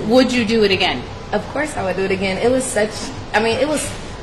Would you do it again? Of course I would do it again. It was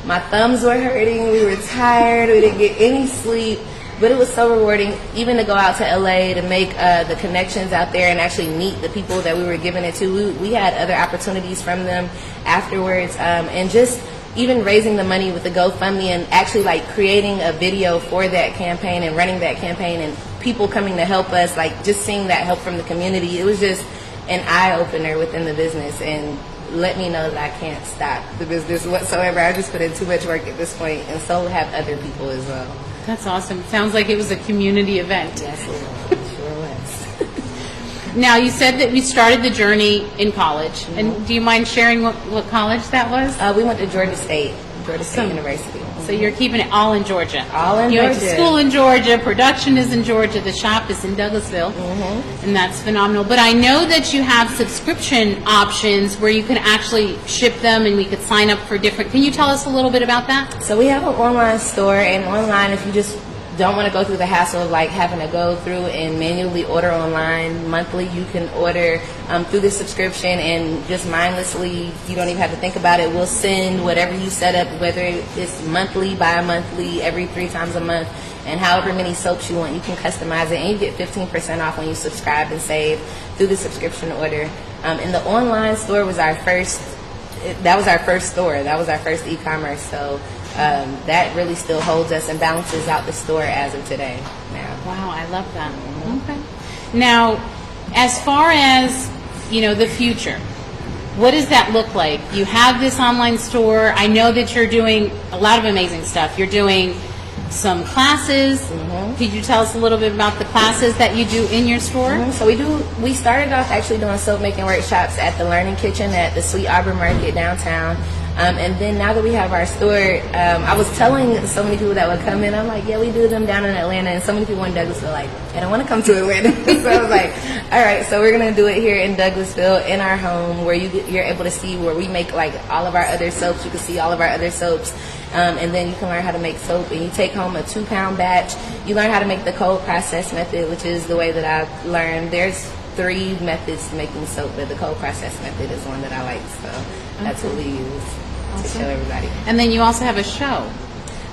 my thumbs were hurting, we were tired, we didn't get any sleep, but it was so rewarding even to go out to LA to make the connections out there and actually meet the people that we were giving it to. We had other opportunities from them afterwards, and just even raising the money with the GoFundMe and actually like creating a video for that campaign and running that campaign and people coming to help us, like just seeing that help from the community. It was just an eye-opener within the business and let me know that I can't stop the business whatsoever. I just put in too much work at this point, and so have other people as well. That's awesome. Sounds like it was a community event. Yes, it sure was. Now, you said that we started the journey in college, and do you mind sharing what college that was? We went to Georgia State University. So you're keeping it all in Georgia. All in you Georgia. went to school in Georgia, production is in Georgia, the shop is in Douglasville, and that's phenomenal. But I know that you have subscription options where you can actually ship them and we could sign up for different. Can you tell us a little bit about that? So we have an online store, and online, if you just don't want to go through the hassle of like having to go through and manually order online monthly, you can order through the subscription and just mindlessly, you don't even have to think about it. We'll send whatever you set up, whether it's monthly, bi-monthly, every 3 times a month, and however many soaps you want, you can customize it, and you get 15% off when you subscribe and save through the subscription order. And the online store was our first store. That was our first e-commerce. So that really still holds us and balances out the store as of today now. Wow, I love that. Okay. Now, as far as, the future, what does that look like? You have this online store. I know that you're doing a lot of amazing stuff. You're doing some classes. Could you tell us a little bit about the classes that you do in your store? So we started off actually doing soap making workshops at the Learning Kitchen at the Sweet Arbor Market downtown. And then now that we have our store, I was telling so many people that would come in, I'm like, yeah, we do them down in Atlanta. And so many people in Douglasville like, I don't want to come to Atlanta. So I was like, all right, so we're going to do it here in Douglasville in our home where you're able to see where we make like all of our other soaps. You can see all of our other soaps. And then you can learn how to make soap, and you take home a 2-pound batch. You learn how to make the cold process method, which is the way that I've learned. There's 3 methods to making soap, but the cold process method is one that I like. So that's what we use. To show everybody. And then you also have a show.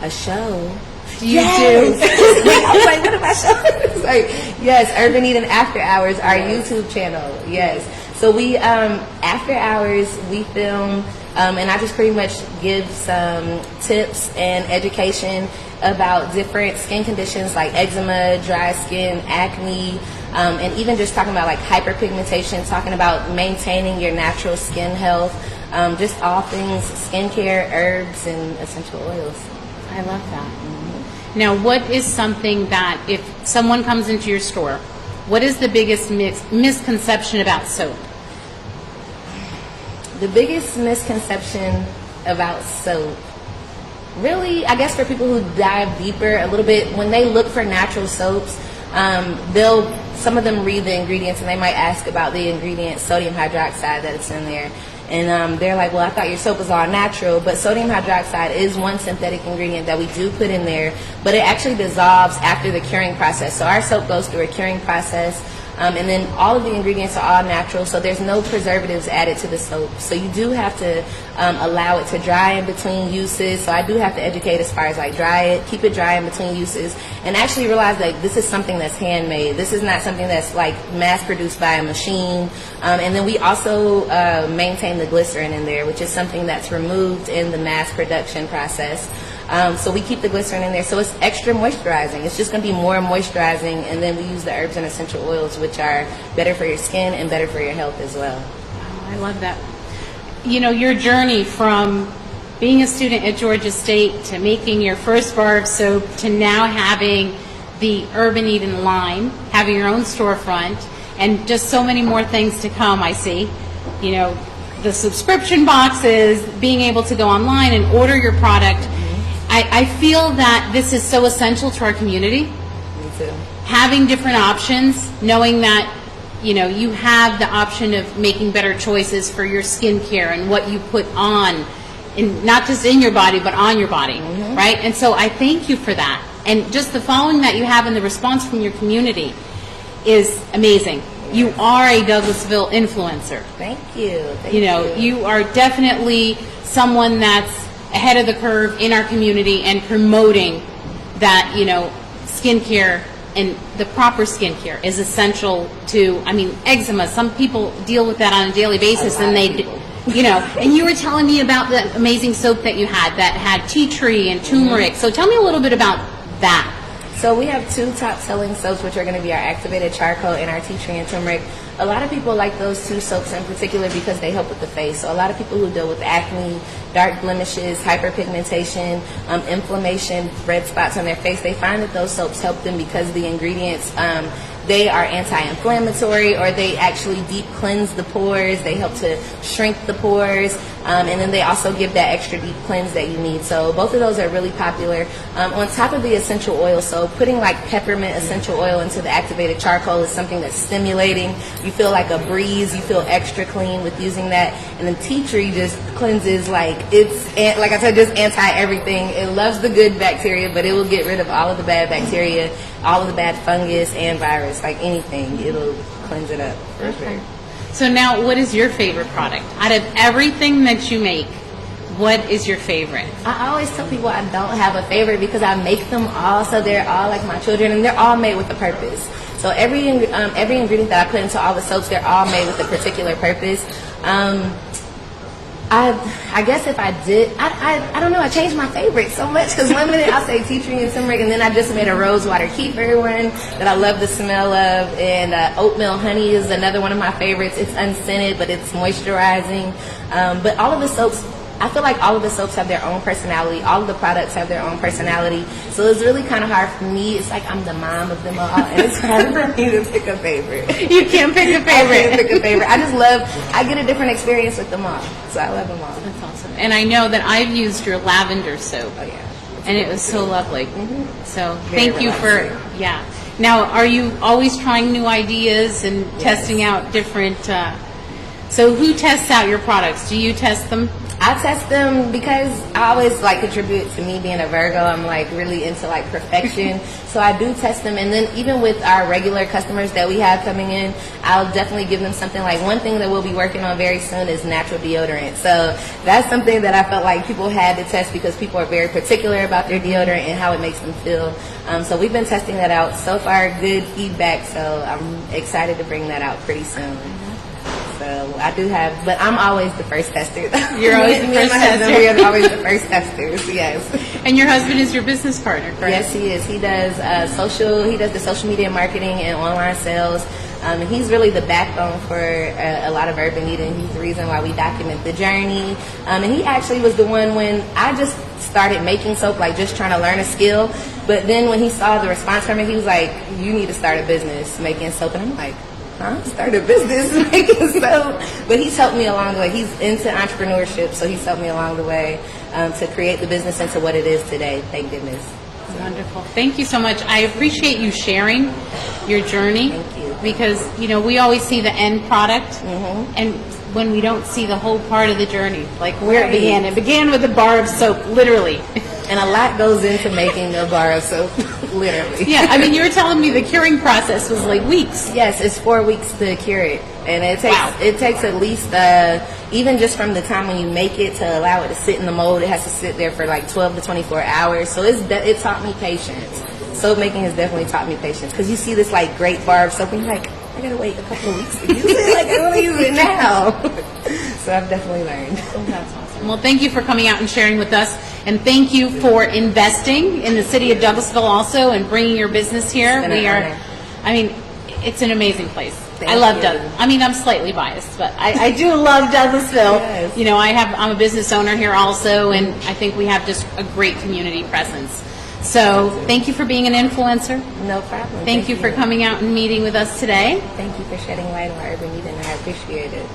A show? You do? I was like, what am I showing? Like, yes, Urban Eden After Hours, our YouTube channel. Yes. So we, after hours, we film, and I just pretty much give some tips and education about different skin conditions like eczema, dry skin, acne, and even just talking about like hyperpigmentation, talking about maintaining your natural skin health. Just all things skincare, herbs, and essential oils. I love that. Now, what is something that if someone comes into your store, what is the biggest misconception about soap? The biggest misconception about soap, really, I guess for people who dive deeper a little bit, when they look for natural soaps, some of them read the ingredients and they might ask about the ingredient sodium hydroxide that's in there. And they're like, well, I thought your soap was all natural, but sodium hydroxide is one synthetic ingredient that we do put in there, but it actually dissolves after the curing process. So our soap goes through a curing process, and then all of the ingredients are all natural, so there's no preservatives added to the soap. So you do have to allow it to dry in between uses. So I do have to educate as far as like dry it, keep it dry in between uses, and actually realize that this is something that's handmade. This is not something that's like mass produced by a machine. And then we also maintain the glycerin in there, which is something that's removed in the mass production process. So we keep the glycerin in there, so it's extra moisturizing. It's just going to be more moisturizing, and then we use the herbs and essential oils, which are better for your skin and better for your health as well. Oh, I love that. Your journey from being a student at Georgia State to making your first bar of soap to now having the Urban Eden line, having your own storefront, and just so many more things to come, I see. The subscription boxes, being able to go online and order your product. I feel that this is so essential to our community. Me too. Having different options, knowing that you have the option of making better choices for your skincare and what you put on, not just in your body but on your body, right? And so I thank you for that. And just the following that you have and the response from your community is amazing. you are a Douglasville influencer. Thank you. Thank You know, you are definitely someone that's ahead of the curve in our community and promoting that, you know, skincare and the proper skincare is essential to, I mean, eczema. Some people deal with that on a daily basis, and they, you know, and you were telling me about the amazing soap that you had that had tea tree and turmeric. So tell me a little bit about that. So we have 2 top-selling soaps, which are going to be our activated charcoal and our tea tree and turmeric. A lot of people like those 2 soaps in particular because they help with the face. So a lot of people who deal with acne, dark blemishes, hyperpigmentation, inflammation, red spots on their face, they find that those soaps help them because the ingredients, they are anti-inflammatory, or they actually deep cleanse the pores. They help to shrink the pores, and then they also give that extra deep cleanse that you need. So both of those are really popular. On top of the essential oil, so putting like peppermint essential oil into the activated charcoal is something that's stimulating. You feel like a breeze. You feel extra clean with using that. And then tea tree just cleanses, like I said, just anti-everything. It loves the good bacteria, but it will get rid of all of the bad bacteria, all of the bad fungus and virus, like anything. It'll cleanse it up for sure. So now, what is your favorite product? Out of everything that you make, what is your favorite? I always tell people I don't have a favorite because I make them all, so they're all like my children, and they're all made with a purpose. So every ingredient that I put into all the soaps, they're all made with a particular purpose. I guess if I did, I don't know, I changed my favorite so much, because one minute I'll say tea tree and turmeric, and then I just made a rose water kefir one that I love the smell of, and oatmeal honey is another one of my favorites. It's unscented, but it's moisturizing. But all of the soaps, I feel like all of the soaps have their own personality. All of the products have their own personality. So it's really kind of hard for me. It's like I'm the mom of them all, and it's hard for me to pick a favorite. You can't pick a I favorite. can't pick a favorite. I get a different experience with them all. So I love them all. That's awesome. And I know that I've used your lavender soap. Oh, yeah. And it was so lovely. So Very thank you for, relaxing. yeah. Now, are you always trying new ideas and testing out different, so who tests out your products? Do you test them? I test them because I always like contribute to me being a Virgo. I'm like really into like perfection. So I do test them. And then even with our regular customers that we have coming in, I'll definitely give them something. Like one thing that we'll be working on very soon is natural deodorant. So that's something that I felt like people had to test because people are very particular about their deodorant and how it makes them feel. So we've been testing that out. So far, good feedback. So I'm excited to bring that out pretty soon. So I do have, but I'm always the first tester. You're always the Me and first my husband, tester. we are always the first testers. Yes. And your husband is your business partner, correct? Yes, he is. He does He does the social media marketing and online sales. And he's really the backbone for a lot of Urban Eden. He's the reason why we document the journey. And he actually was the one when I just started making soap, like just trying to learn a skill. But then when he saw the response from it, he was like, "You need to start a business making soap." And I'm like, start a business making soap. But he's helped me along the way. He's into entrepreneurship, so he's helped me along the way to create the business into what it is today. Thank goodness. Wonderful. Thank you so much. I appreciate you sharing your journey. Thank you. Because, you know, we always see the end product, and when we don't see the whole part of the journey, like where it began. It began with a bar of soap, literally. And a lot goes into making a bar of soap, literally. Yeah, I mean, you were telling me the curing process was like weeks. Yes, it's 4 weeks to cure it, and Wow. it takes at least even just from the time when you make it to allow it to sit in the mold, it has to sit there for like 12 to 24 hours. So it taught me patience. Soap making has definitely taught me patience, because you see this like great bar of soap, and you're like, I gotta wait a couple of weeks to use it. Like I want to use it now. So I've definitely learned. Oh, that's awesome. Well, thank you for coming out and sharing with us, and thank you for investing in the city of Douglasville also and bringing your business here. It's been an honor. I mean, it's an amazing place. Thank I love you. Douglas. I mean, I'm slightly biased, but I do love Douglasville. Yes. You know, I'm a business owner here also, and I think we have just a great community presence. So thank you for being an influencer. No problem. Thank you for coming out and meeting with us today. Thank you for shedding light on Urban Eden. I appreciate it.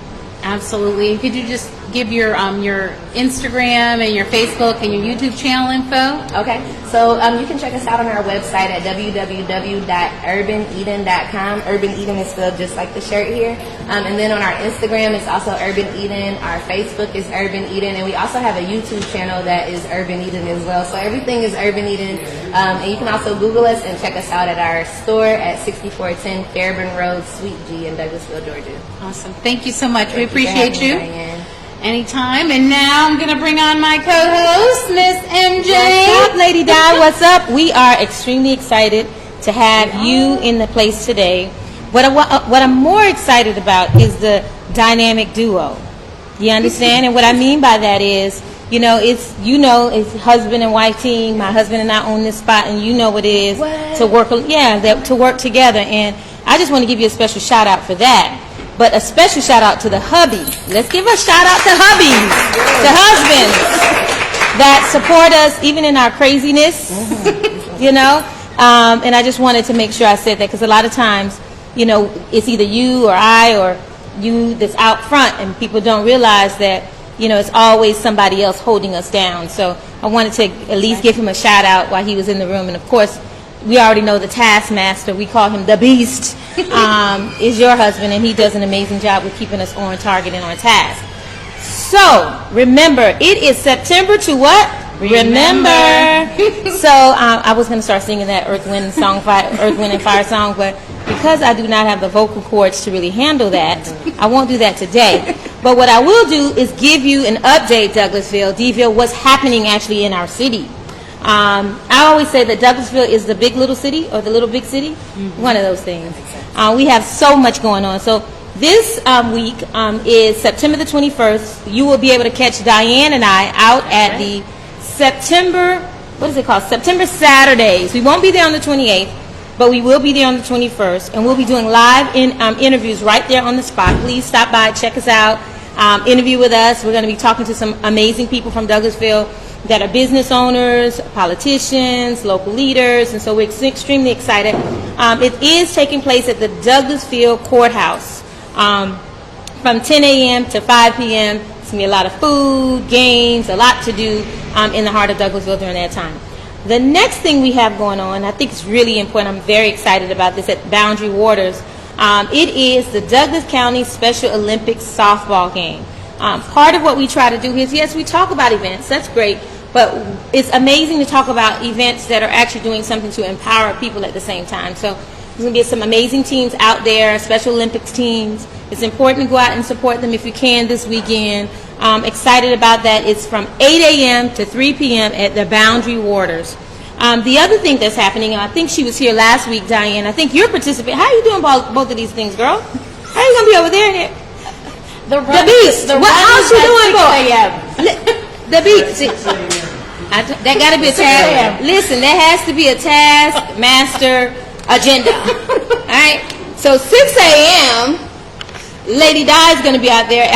Absolutely. Could you just give your Instagram and your Facebook and your YouTube channel info? Okay, So you can check us out on our website at www.urbaneden.com. Urban Eden is spelled just like the shirt here. And then on our Instagram, it's also Urban Eden. Our Facebook is Urban Eden. And we also have a YouTube channel that is Urban Eden as well. So everything is Urban Eden. And you can also Google us and check us out at our store at 6410 Fairburn Road, Suite G in Douglasville, Georgia. Awesome. Thank you so much. We Thank you for appreciate having you. me, Diane. Anytime. And now I'm going to bring on my co-host, Miss MJ. What's up, Lady Di? What's up? We are extremely excited to have you in the place today. What I'm more excited about is the dynamic duo. You understand? And what I mean by that is, it's husband and wife team. My husband and I own this spot, and you know what it is to work. To work together. And I just want to give you a special shout out for that. But a special shout out to the hubby. Let's give a shout out to hubbies, to husbands that support us even in our craziness, And I just wanted to make sure I said that because a lot of times, it's either you or I or you that's out front and people don't realize that, it's always somebody else holding us down. So I wanted to at least give him a shout out while he was in the room. And of course, we already know the taskmaster, we call him the beast, is your husband, and he does an amazing job with keeping us on target and on task. So, remember, it is September to what? Remember. So, I was going to start singing that Earth, Wind, and Fire song, but because I do not have the vocal cords to really handle that, I won't do that today. But what I will do is give you an update, Douglasville, D-ville, what's happening actually in our city. I always say that Douglasville is the big little city or the little big city, one of those things. We have so much going on. So this week is September the 21st. You will be able to catch Diane and I out at the September Saturdays. We won't be there on the 28th, but we will be there on the 21st, and we'll be doing live interviews right there on the spot. Please stop by, check us out, interview with us. We're going to be talking to some amazing people from Douglasville that are business owners, politicians, local leaders, and so we're extremely excited. It is taking place at the Douglasville Courthouse from 10 a.m. to 5 p.m. It's going to be a lot of food, games, a lot to do in the heart of Douglasville during that time. The next thing we have going on, I think it's really important, I'm very excited about this, at Boundary Waters. It is the Douglas County Special Olympics softball game. Part of what we try to do is, yes, we talk about events, that's great, but it's amazing to talk about events that are actually doing something to empower people at the same time. So there's going to be some amazing teams out there, Special Olympics teams. It's important to go out and support them if you can this weekend. Excited about that. It's from 8 a.m. to 3 p.m. at the Boundary Waters. The other thing that's happening, and I think she was here last week, Diane, I think you're participating. How are you doing both of these things, girl? How are you going to be over there? The beast. What else you doing, boy? The beast. That got to be a task. Listen, that has to be a task master agenda. All right. So 6 a.m. Lady Di is going to be out there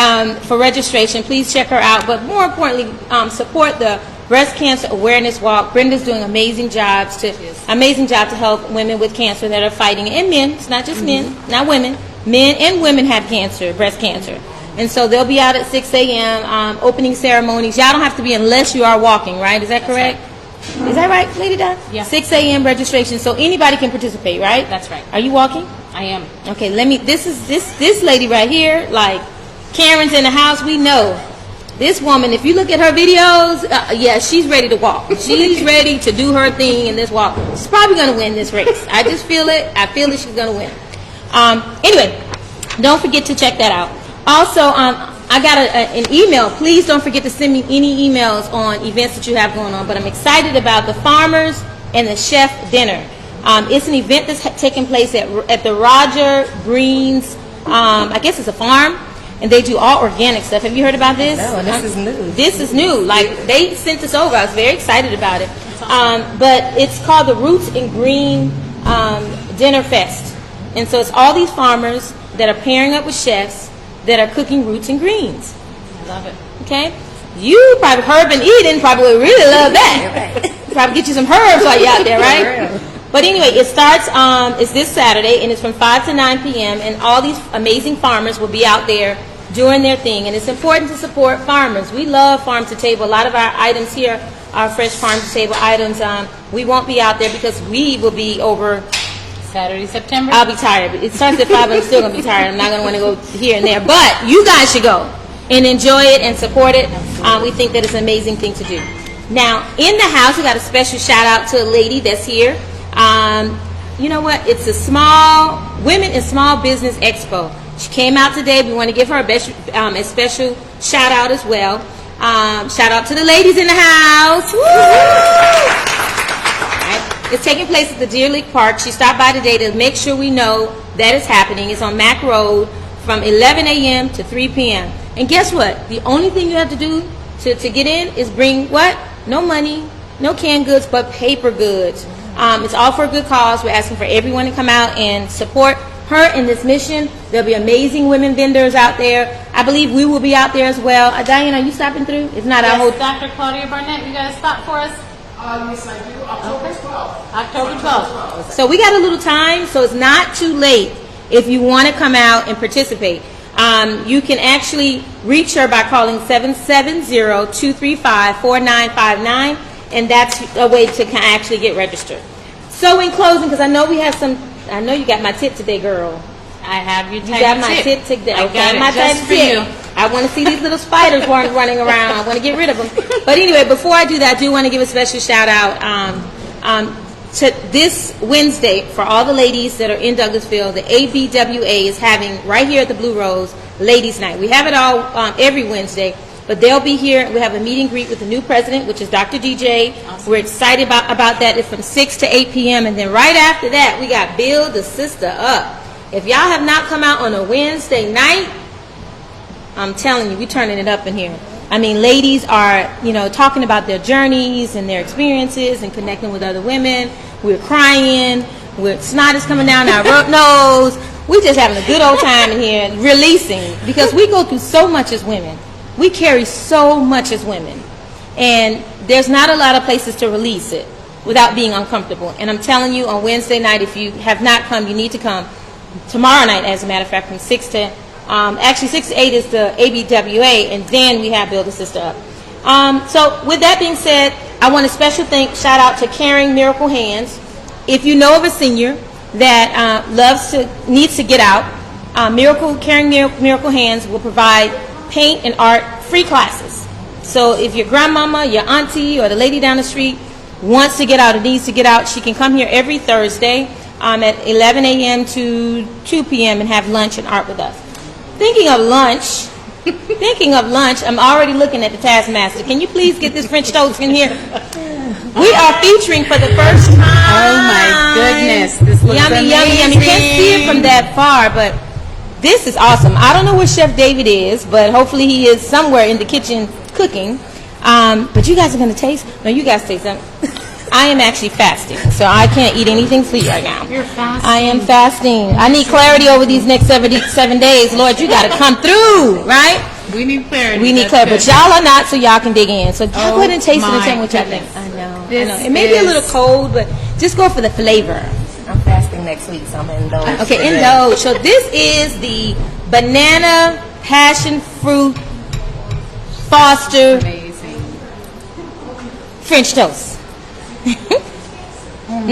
for registration. Please check her out. But more importantly, support the Breast Cancer Awareness Walk. Brenda's doing amazing job to help women with cancer that are fighting, and men. It's not just men, not women. Men and women have cancer, breast cancer. And so they'll be out at 6 a.m. Opening ceremonies. Y'all don't have to be unless you are walking, right? Is that correct? Right. Is that right, Lady Di? Yeah. 6 a.m. registration, so anybody can participate, right? That's right. Are you walking? I am. Okay, this lady right here, like Karen's in the house, we know. This woman, if you look at her videos, she's ready to walk. She's ready to do her thing in this walk. She's probably going to win this race. I just feel it. I feel that she's going to win. Anyway, don't forget to check that out. Also, I got an email. Please don't forget to send me any emails on events that you have going on. But I'm excited about the Farmers and the Chef Dinner. It's an event that's taking place at the Roger Green's, I guess it's a farm, and they do all organic stuff. Have you heard about this? No, this is new. This is new. Like, they sent this over. I was very excited about it. But it's called the Roots and Green Dinner Fest. And so it's all these farmers that are pairing up with chefs that are cooking roots and greens. I love it. Okay? You probably, Herb and Eden probably would really love that. Probably get you some herbs while you're out there, right? But anyway, it starts, it's this Saturday, and it's from 5 to 9 p.m., and all these amazing farmers will be out there doing their thing. And it's important to support farmers. We love farm to table. A lot of our items here are fresh farm to table items. We won't be out there because we will be over. Saturday, September. I'll be tired. It starts at 5, but I'm still going to be tired. I'm not going to want to go here and there. But you guys should go and enjoy it and support it. We think that it's an amazing thing to do. Now, in the house, we got a special shout out to a lady that's here. You know what? It's a Women in Small Business Expo. She came out today. We want to give her a special shout out as well. Shout out to the ladies in the house. Woo! It's taking place at the Deer Lake Park. She stopped by today to make sure we know that it's happening. It's on Mack Road from 11 a.m. to 3 p.m. And guess what? The only thing you have to do to get in is bring what? No money, no canned goods, but paper goods. It's all for a good cause. We're asking for everyone to come out and support her in this mission. There'll be amazing women vendors out there. I believe we will be out there as well. Diane, are you stopping through? If not, Yes, I'll hold. Dr. Claudia Barnett, you got to stop for us? Yes, I do. October 12th. October 12th. So we got a little time, so it's not too late if you want to come out and participate. You can actually reach her by calling 770-235-4959, and that's a way to actually get registered. So in closing, because I know you got my tip today, girl. I have your You got my tip today. I Okay, got it my just tip for you. I want to see these little spiders running around. I want to get rid of them. But anyway, before I do that, I do want to give a special shout out to this Wednesday for all the ladies that are in Douglasville. The ABWA is having right here at the Blue Rose Ladies Night. We have it all every Wednesday, but they'll be here. We have a meet and greet with the new president, which is Dr. DJ. Awesome. We're excited about that. It's from 6 to 8 p.m. And then right after that, we got Build the Sister Up. If y'all have not come out on a Wednesday night, I'm telling you, we're turning it up in here. I mean, ladies are, talking about their journeys and their experiences and connecting with other women. We're crying. Snot is coming down our nose. We're just having a good old time in here, releasing, because we go through so much as women. We carry so much as women. And there's not a lot of places to release it without being uncomfortable. And I'm telling you, on Wednesday night, if you have not come, you need to come. Tomorrow night, as a matter of fact, from 6 to 8 is the ABWA, and then we have Build a Sister Up. So with that being said, I want a special shout out to Caring Miracle Hands. If you know of a senior that needs to get out, Caring Miracle Hands will provide paint and art free classes. So if your grandmama, your auntie, or the lady down the street wants to get out or needs to get out, she can come here every Thursday at 11 a.m. to 2 p.m. and have lunch and art with us. Thinking of lunch, I'm already looking at the Taskmaster. Can you please get this French toast in here? We are featuring for the first time. Oh my goodness. This looks yummy, yummy, yummy. You can't see it from that far, but this is awesome. I don't know where Chef David is, but hopefully he is somewhere in the kitchen cooking. But you guys are going to taste? No, you guys taste them. I am actually fasting, so I can't eat anything sweet right now. You're fasting. I am fasting. I need clarity over these next 7 days. Lord, you got to come through, right? We need clarity. We need clarity, but y'all are not, so y'all can dig in. So go ahead and taste it and my tell me what y'all think. goodness. I know. This It may be a little is- cold, but just go for the flavor. I'm fasting next week, so I'm going to indulge. Okay, today. indulge. So this is the banana passion fruit Foster Amazing. French toast. Ooh,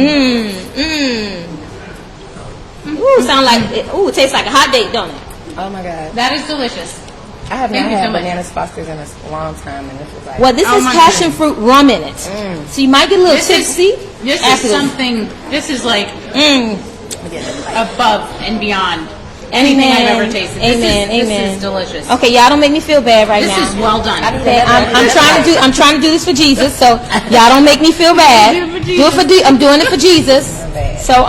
it tastes like a hot date, don't it? Oh, my God. That is delicious. I have Thank not you so had much. bananas Fosters in a long time, and this was like... Well, this Oh is my passion fruit rum in it. So you might get a little tipsy. This after is something, this is like above and beyond anything I've ever tasted. Amen. This is delicious. Okay, y'all don't make me feel bad right This now. is well done. Okay, I'm trying to do this for Jesus, so y'all don't make me feel bad. I'm doing it for Jesus. So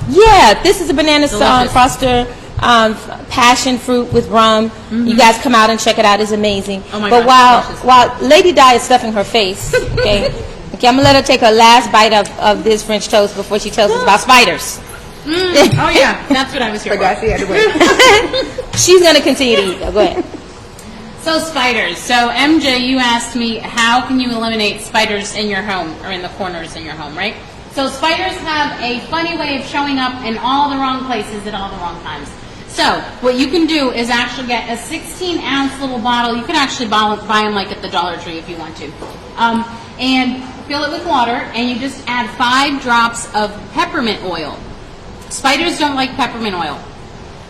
yeah, this is a banana Delicious. Foster passion fruit with rum. You guys come out and check it out. It's amazing. Oh my but gosh, delicious. while Lady Di is stuffing her face, okay, I'm gonna let her take her last bite of this French toast before she tells us about spiders. Oh yeah, that's what I was here for. Forgot she had to wait. She's gonna continue to eat though. Go ahead. So spiders. So MJ, you asked me how can you eliminate spiders in your home or in the corners in your home, right? So spiders have a funny way of showing up in all the wrong places at all the wrong times. So what you can do is actually get a 16-ounce little bottle. You can actually buy them like at the Dollar Tree if you want to. And fill it with water, and you just add 5 drops of peppermint oil. Spiders don't like peppermint oil.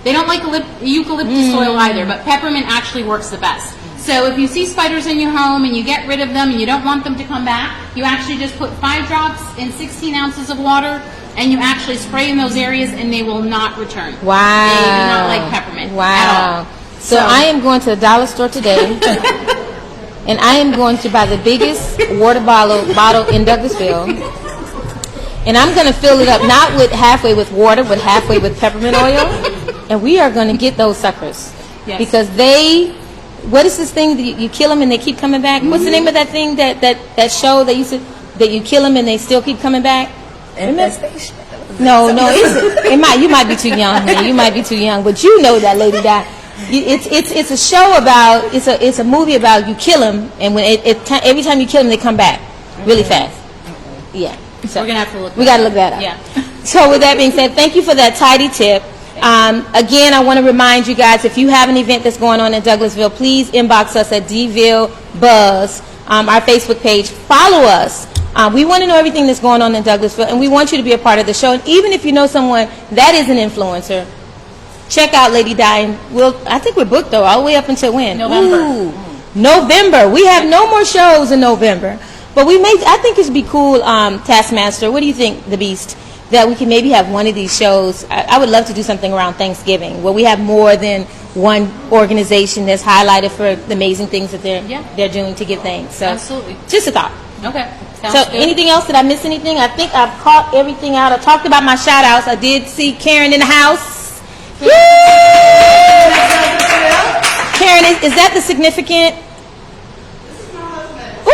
They don't like eucalyptus oil either, but peppermint actually works the best. So if you see spiders in your home and you get rid of them and you don't want them to come back, you actually just put 5 drops in 16 ounces of water, and you actually spray in those areas, and they will not return. Wow. They do not like peppermint Wow. at all. So I am going to the dollar store today, and I am going to buy the biggest water bottle in Douglasville, and I'm going to fill it up not with halfway with water, but halfway with peppermint oil, and we are going to get those suckers. Yes. Because what is this thing that you kill them and they keep coming back? What's the name of that thing, that show that you kill them and they still keep coming back? Infestation. No, you might be too young, man. You might be too young, but you know that, Lady Di. It's a show about, it's a movie about you kill them, and when every time you kill them, they come back really fast. Yeah. So We're going to have to look we got to look that up. Yeah. So with that being said, thank you for that tidy tip. Again, I want to remind you guys, if you have an event that's going on in Douglasville, please inbox us at DVille Buzzz, our Facebook page. Follow us. We want to know everything that's going on in Douglasville, and we want you to be a part of the show. And even if you know someone that is an influencer, check out Lady Diane. I think we're booked, though, all the way up until when? November. Ooh, November. We have no more shows in November. But I think it would be cool, Taskmaster, what do you think, The Beast, that we can maybe have one of these shows? I would love to do something around Thanksgiving where we have more than one organization that's highlighted for the amazing things that they're doing to give thanks. So, Absolutely. just a thought. Okay. Sounds So good. anything else? Did I miss anything? I think I've caught everything out. I talked about my shout outs. I did see Karen in the house. Woo! Karen, is that the significant? Woo!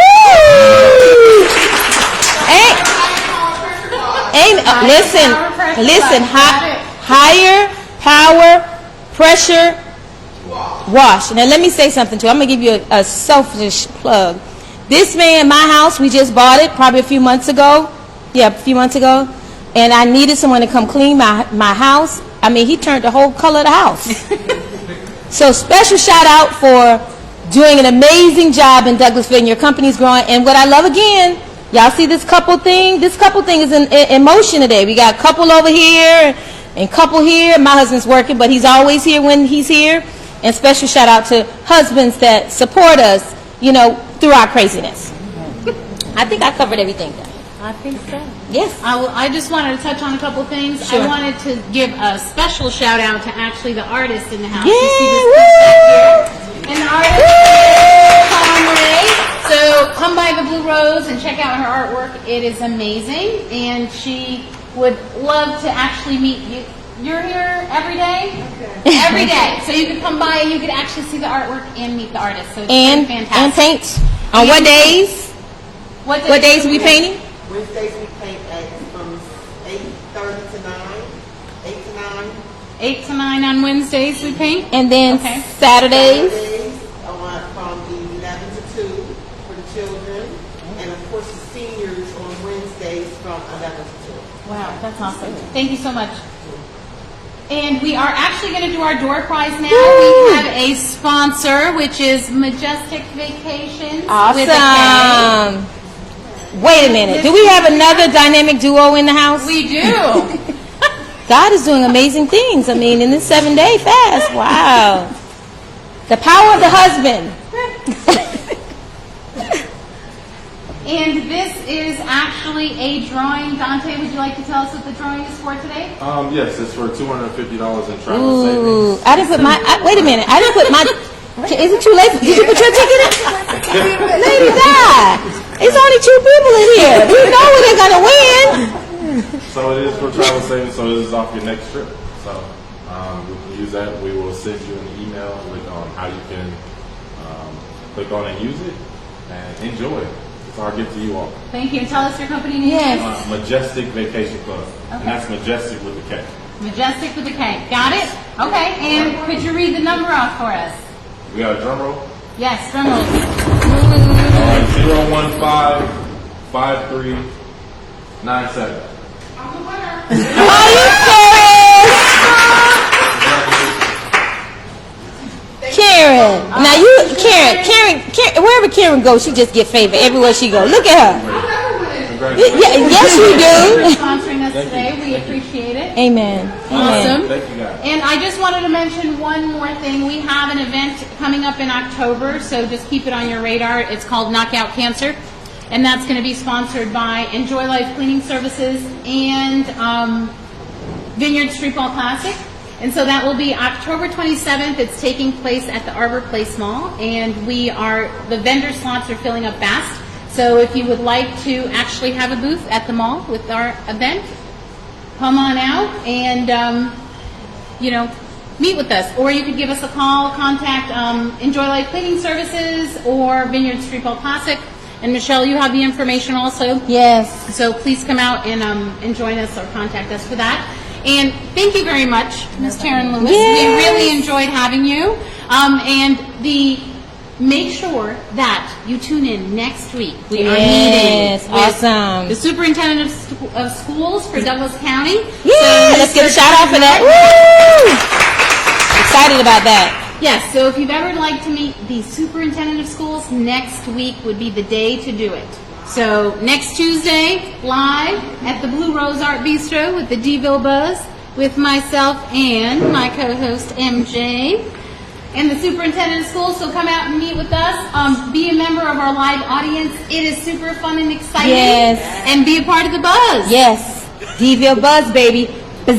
Listen, higher power pressure wash. Now let me say something too. I'm going to give you a selfish plug. This man in my house, we just bought it probably a few months ago. Yeah, a few months ago. And I needed someone to come clean my house. I mean, he turned the whole color of the house. So special shout out for doing an amazing job in Douglasville, and your company's growing. And what I love again, y'all see this couple thing? This couple thing is in motion today. We got couple over here and couple here. My husband's working, but he's always here when he's here. And special shout out to husbands that support us, through our craziness. I think I covered everything. I think so. Yes. I just wanted to touch on a couple things. Sure. I wanted to give a special shout out to actually the artist in the house. Yeah, You see this piece back here? And the artist is Conway. So come by the Blue Rose and check out her artwork. It is amazing, and she would love to actually meet you. You're here every day? Okay. Every day. So you could come by and you could actually see the artwork and meet the artist. So it's And fantastic. paint. On what days? What days are we painting? Wednesdays we paint from 8:30 to 9, 8 to 9. 8 to 9 on Wednesdays we paint. And then Okay. Saturdays? Saturdays from 11 to 2 for the children. And of course the seniors on Wednesdays from 11 to 2. Wow, that's awesome. Thank you so much. And we are actually going to do our door prize now. Woo! We have a sponsor, which is Majestic Vacations. With a K. Awesome. Wait a minute. Do we have another dynamic duo in the house? We do. God is doing amazing things. I mean, in this 7-day fast. Wow. The power of the husband. And this is actually a drawing. Dante, would you like to tell us what the drawing is for today? Yes, it's for $250 in travel Ooh. savings. I didn't put my, wait a minute. I didn't put my, is it too late? Did you put your ticket in? Lady Di. It's only 2 people in here. We know what they're going to win. So it is for travel savings, so this is off your next trip. So we can use that. We will send you an email with how you can click on and use it and enjoy it. It's our gift to you all. Thank you. And tell us your company name. Yes. Majestic Vacation Club. Okay. And that's Majestic with a K. Majestic with a K. Got it? Okay. And could you read the number off for us? We got a drum roll. Yes, drum roll. All right, 015-5397. Are you serious? Karen. Now Karen, wherever Karen goes, she just get favor everywhere she goes. Look at her. Congratulations. Yes, we do. For sponsoring us today. We appreciate it. Amen. Awesome. Thank you, guys. And I just wanted to mention one more thing. We have an event coming up in October, so just keep it on your radar. It's called Knockout Cancer, and that's going to be sponsored by Enjoy Life Cleaning Services and Vineyard Street Ball Classic. And so that will be October 27th. It's taking place at the Arbor Place Mall, and the vendor slots are filling up fast. So if you would like to actually have a booth at the mall with our event, come on out and, meet with us. Or you could give us a call, contact Enjoy Life Cleaning Services or Vineyard Street Ball Classic. And Michelle, you have the information also. Yes. So please come out and join us or contact us for that. And thank you very much, Ms. Terran Lewis. Yes. We really enjoyed having you. Make sure that you tune in next week. We are Yes, meeting with awesome. the superintendent of schools for Douglas County. Yeah, let's give a shout out for that. Woo! Excited about that. Yes, so if you've ever liked to meet the superintendent of schools, next week would be the day to do it. So next Tuesday, live at the Blue Rose Art Bistro with the Deville Buzz, with myself and my co-host MJ, and the superintendent of schools. So come out and meet with us. Be a member of our live audience. It is super fun and exciting. Yes. And be a part of the buzz. Yes. Deville Buzz, baby. Buzz.